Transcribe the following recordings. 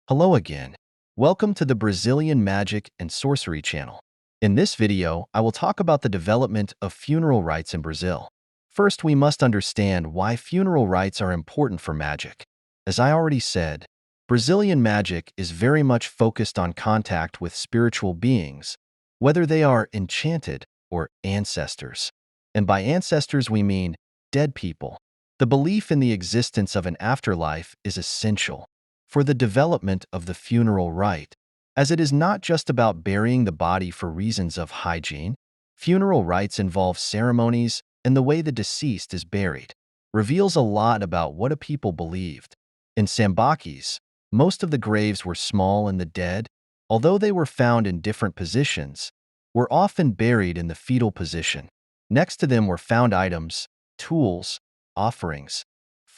Hello again. Welcome to the Brazilian Magic and Sorcery channel. In this video, I will talk about the development of funeral rites in Brazil. First, we must understand why funeral rites are important for magic. As I already said, Brazilian magic is very much focused on contact with spiritual beings, whether they are enchanted or ancestors. And by ancestors, we mean dead people. The belief in the existence of an afterlife is essential for the development of the funeral rite, as it is not just about burying the body for reasons of hygiene. Funeral rites involve ceremonies, and the way the deceased is buried reveals a lot about what a people believed. In Sambaquis, most of the graves were small and the dead, although they were found in different positions, were often buried in the fetal position. Next to them were found items, tools, offerings.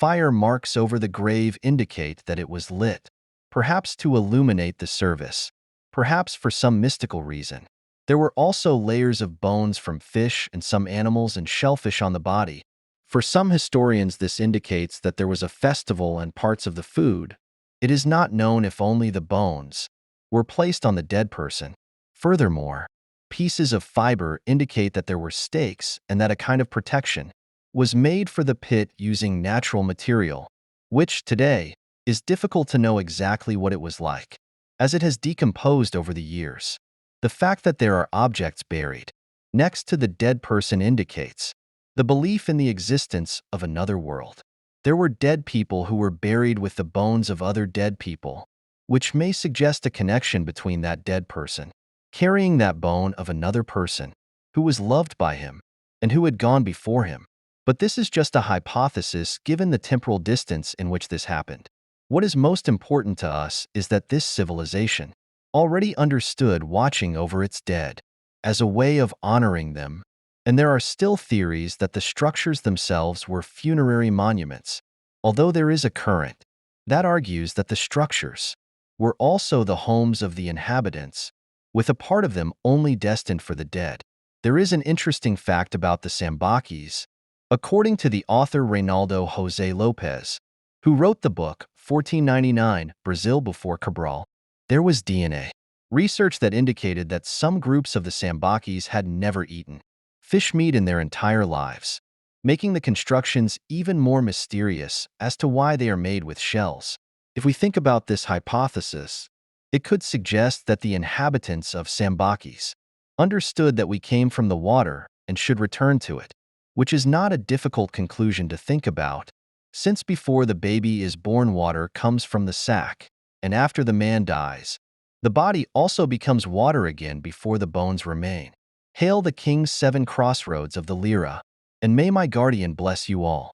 Fire marks over the grave indicate that it was lit, perhaps to illuminate the service, perhaps for some mystical reason. There were also layers of bones from fish and some animals and shellfish on the body. For some historians, this indicates that there was a festival and parts of the food. It is not known if only the bones were placed on the dead person. Furthermore, pieces of fiber indicate that there were stakes and that a kind of protection was made for the pit using natural material, which today is difficult to know exactly what it was like, as it has decomposed over the years. The fact that there are objects buried next to the dead person indicates the belief in the existence of another world. There were dead people who were buried with the bones of other dead people, which may suggest a connection between that dead person carrying that bone of another person who was loved by him and who had gone before him. But this is just a hypothesis given the temporal distance in which this happened. What is most important to us is that this civilization already understood watching over its dead as a way of honoring them, and there are still theories that the structures themselves were funerary monuments, although there is a current that argues that the structures were also the homes of the inhabitants, with a part of them only destined for the dead. There is an interesting fact about the Sambaquis. According to the author Reinaldo José Lopes, who wrote the book 1499, Brazil Before Cabral, there was DNA research that indicated that some groups of the Sambaquis had never eaten fish meat in their entire lives, making the constructions even more mysterious as to why they are made with shells. If we think about this hypothesis, it could suggest that the inhabitants of Sambaquis understood that we came from the water and should return to it, which is not a difficult conclusion to think about, since before the baby is born, water comes from the sac, and after the man dies, the body also becomes water again before the bones remain. Hail the King's 7 crossroads of the Lira, and may my guardian bless you all.